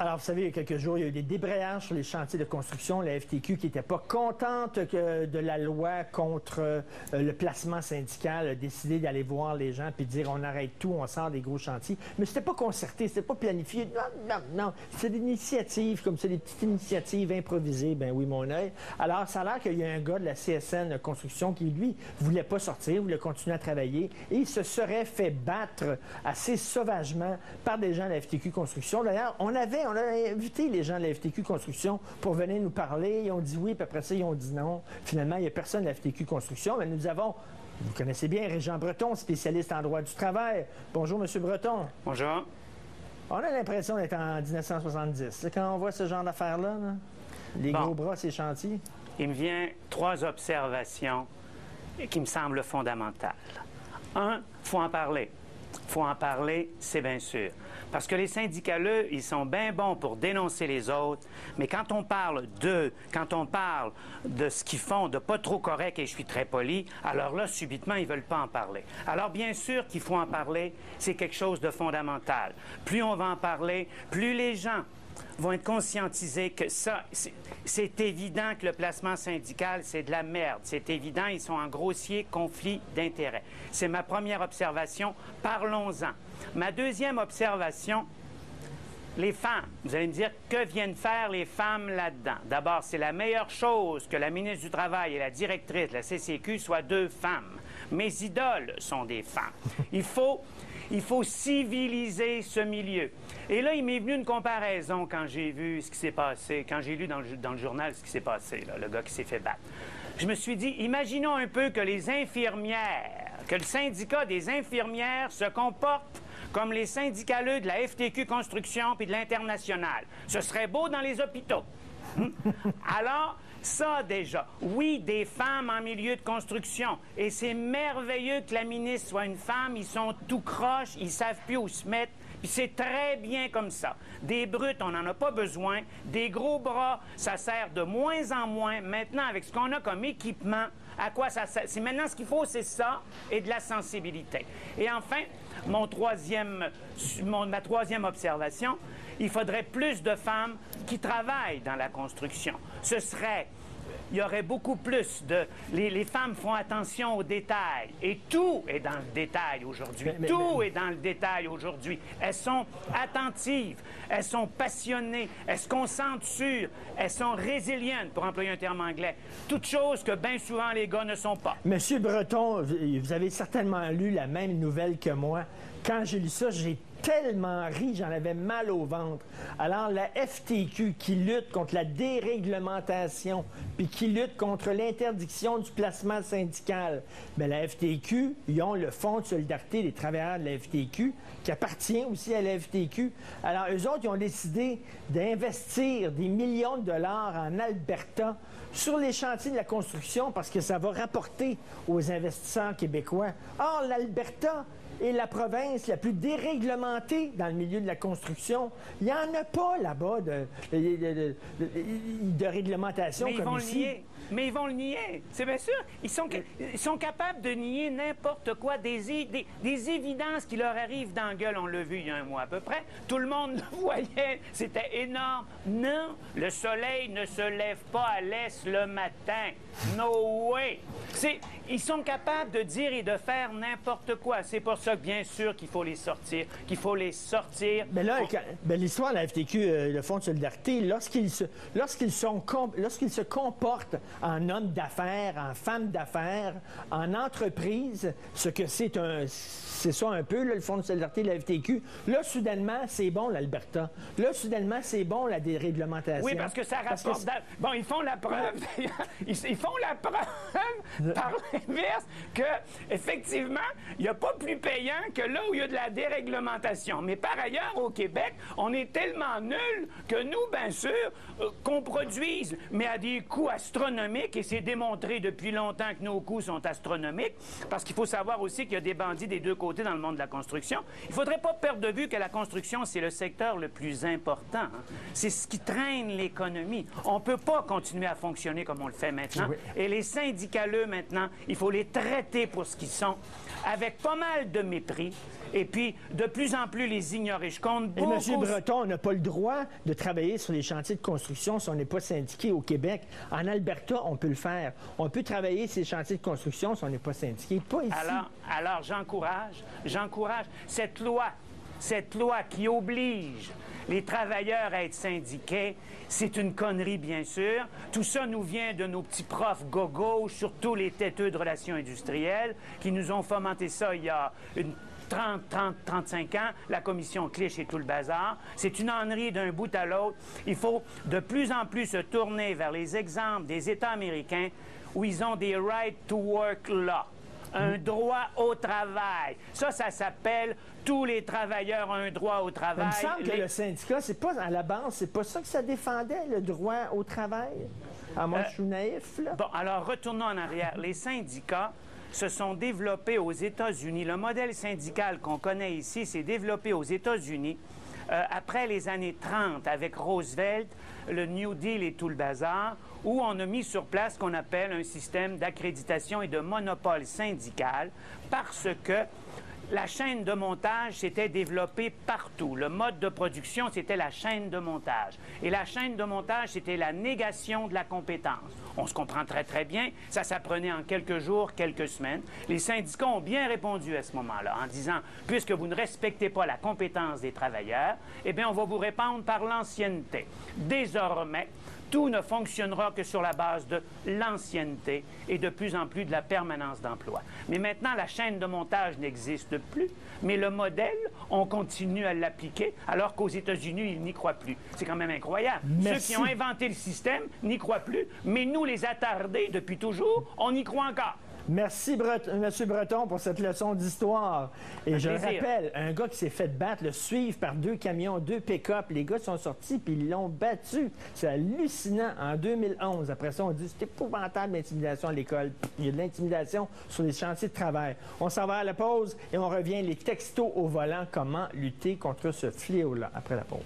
Alors, vous savez, il y a quelques jours, il y a eu des débrayages sur les chantiers de construction. La FTQ, qui n'était pas contente de la loi contre le placement syndical, a décidé d'aller voir les gens puis de dire on arrête tout, on sort des gros chantiers. Mais c'était pas concerté, c'était pas planifié. Non. C'est des initiatives comme ça, des petites initiatives improvisées. Ben oui, mon œil. Alors, ça a l'air qu'il y a un gars de la CSN Construction qui, lui, voulait pas sortir, voulait continuer à travailler et il se serait fait battre assez sauvagement par des gens de la FTQ Construction. D'ailleurs, on a invité les gens de la FTQ Construction pour venir nous parler. Ils ont dit oui, puis après ça, ils ont dit non. Finalement, il n'y a personne de la FTQ Construction. Mais nous avons, vous connaissez bien, Régent Breton, spécialiste en droit du travail. Bonjour, M. Breton. Bonjour. On a l'impression d'être en 1970. Là, quand on voit ce genre d'affaires-là, là, les gros bras, ces chantiers. Il me vient 3 observations qui me semblent fondamentales. 1, il faut en parler. Il faut en parler, c'est bien sûr. Parce que les syndicats, là, ils sont bien bons pour dénoncer les autres, mais quand on parle d'eux, quand on parle de ce qu'ils font de pas trop correct, et je suis très poli, alors là, subitement, ils veulent pas en parler. Alors, bien sûr qu'il faut en parler, c'est quelque chose de fondamental. Plus on va en parler, plus les gens vont être conscientisés que ça, c'est évident que le placement syndical, c'est de la merde. C'est évident, ils sont en grossier conflit d'intérêts. C'est ma première observation. Parlons-en. Ma deuxième observation, les femmes. Vous allez me dire, que viennent faire les femmes là-dedans? D'abord, c'est la meilleure chose que la ministre du Travail et la directrice de la CCQ soient 2 femmes. Mes idoles sont des femmes. Il faut civiliser ce milieu. Et là, il m'est venu une comparaison quand j'ai vu ce qui s'est passé, quand j'ai lu dans le journal ce qui s'est passé, là, le gars qui s'est fait battre. Je me suis dit, imaginons un peu que les infirmières, que le syndicat des infirmières se comporte comme les syndicaleux de la FTQ Construction puis de l'Internationale. Ce serait beau dans les hôpitaux. Alors, ça déjà, oui, des femmes en milieu de construction. Et c'est merveilleux que la ministre soit une femme. Ils sont tout croches, ils savent plus où se mettre. Puis c'est très bien comme ça. Des brutes, on n'en a pas besoin. Des gros bras, ça sert de moins en moins. Maintenant, avec ce qu'on a comme équipement, à quoi ça sert? C'est maintenant ce qu'il faut, c'est ça et de la sensibilité. Et enfin, ma troisième observation, il faudrait plus de femmes qui travaillent dans la construction. Il y aurait beaucoup plus de... Les femmes font attention aux détails. Et tout est dans le détail aujourd'hui. Tout est dans le détail aujourd'hui. Elles sont attentives, elles sont passionnées, elles se concentrent sur, elles sont résilientes, pour employer un terme anglais. Toutes choses que bien souvent les gars ne sont pas. Monsieur Breton, vous avez certainement lu la même nouvelle que moi. Quand j'ai lu ça, j'ai tellement ri, j'en avais mal au ventre. Alors, la FTQ qui lutte contre la déréglementation puis qui lutte contre l'interdiction du placement syndical, bien, la FTQ, ils ont le Fonds de solidarité des travailleurs de la FTQ qui appartient aussi à la FTQ. Alors, eux autres, ils ont décidé d'investir des millions de dollars en Alberta sur les chantiers de la construction parce que ça va rapporter aux investisseurs québécois. Or, l'Alberta est la province la plus déréglementée dans le milieu de la construction. Il n'y en a pas là-bas de réglementation comme ici. Mais ils vont le nier. C'est bien sûr. Ils sont capables de nier n'importe quoi, des évidences qui leur arrivent dans la gueule. On l'a vu il y a 1 mois à peu près. Tout le monde le voyait. C'était énorme. Non, le soleil ne se lève pas à l'est le matin. No way. Ils sont capables de dire et de faire n'importe quoi. C'est pour ça que, bien sûr, qu'il faut les sortir. Mais là, l'histoire de la FTQ, le Fonds de solidarité, lorsqu'ils se comportent en hommes d'affaires, en femmes d'affaires, en entreprise, ce que c'est ça un peu, là, le Fonds de solidarité de la FTQ. Là, soudainement, c'est bon, l'Alberta. Là, soudainement, c'est bon, la déréglementation. Oui, parce que ça rapporte... Bon, ils font la preuve, d'ailleurs. Ils font la preuve, par l'inverse, qu'effectivement, il n'y a pas plus payant que là où il y a de la déréglementation. Mais par ailleurs, au Québec, on est tellement nuls que nous, bien sûr, qu'on produise, mais à des coûts astronomiques, astronomique et c'est démontré depuis longtemps que nos coûts sont astronomiques parce qu'il faut savoir aussi qu'il y a des bandits des deux côtés dans le monde de la construction. Il ne faudrait pas perdre de vue que la construction, c'est le secteur le plus important. Hein. C'est ce qui traîne l'économie. On ne peut pas continuer à fonctionner comme on le fait maintenant. Oui. Et les syndicaleux, maintenant, il faut les traiter pour ce qu'ils sont, avec pas mal de mépris. Et puis, de plus en plus, les ignorer. Je compte beaucoup... Et M. Breton, on n'a pas le droit de travailler sur les chantiers de construction si on n'est pas syndiqué au Québec. En Alberta, on peut le faire. On peut travailler sur les chantiers de construction si on n'est pas syndiqué. Pas ici. Alors j'encourage cette loi qui oblige les travailleurs à être syndiqués, c'est une connerie, bien sûr. Tout ça nous vient de nos petits profs gauche, surtout les têteux de relations industrielles, qui nous ont fomenté ça il y a 35 ans, la commission Clich et tout le bazar. C'est une ânerie d'un bout à l'autre. Il faut de plus en plus se tourner vers les exemples des États américains où ils ont des right to work law. Un droit au travail. Ça s'appelle tous les travailleurs ont un droit au travail. Il me semble que le syndicat, c'est pas, à la base, c'est pas ça que ça défendait, le droit au travail. Ah, moi, je suis naïf, là. Bon, alors, retournons en arrière. Les syndicats se sont développés aux États-Unis. Le modèle syndical qu'on connaît ici s'est développé aux États-Unis après les années 30 avec Roosevelt, le New Deal et tout le bazar, où on a mis sur place ce qu'on appelle un système d'accréditation et de monopole syndical parce que la chaîne de montage s'était développée partout. Le mode de production, c'était la chaîne de montage. Et la chaîne de montage, c'était la négation de la compétence. On se comprend très, très bien. Ça s'apprenait en quelques jours, quelques semaines. Les syndicats ont bien répondu à ce moment-là en disant, puisque vous ne respectez pas la compétence des travailleurs, eh bien, on va vous répondre par l'ancienneté. Désormais, tout ne fonctionnera que sur la base de l'ancienneté et de plus en plus de la permanence d'emploi. Mais maintenant, la chaîne de montage n'existe plus, mais le modèle, on continue à l'appliquer, alors qu'aux États-Unis, ils n'y croient plus. C'est quand même incroyable. Merci. Ceux qui ont inventé le système n'y croient plus, mais nous, les attardés, depuis toujours, on y croit encore. Merci, M. Breton, pour cette leçon d'histoire. Et je rappelle, un gars qui s'est fait battre, le suivre par 2 camions, 2 pick-up. Les gars sont sortis puis ils l'ont battu. C'est hallucinant. En 2011, après ça, on dit c'est épouvantable l'intimidation à l'école. Il y a de l'intimidation sur les chantiers de travail. On s'en va à la pause et on revient. Les textos au volant, comment lutter contre ce fléau-là après la pause.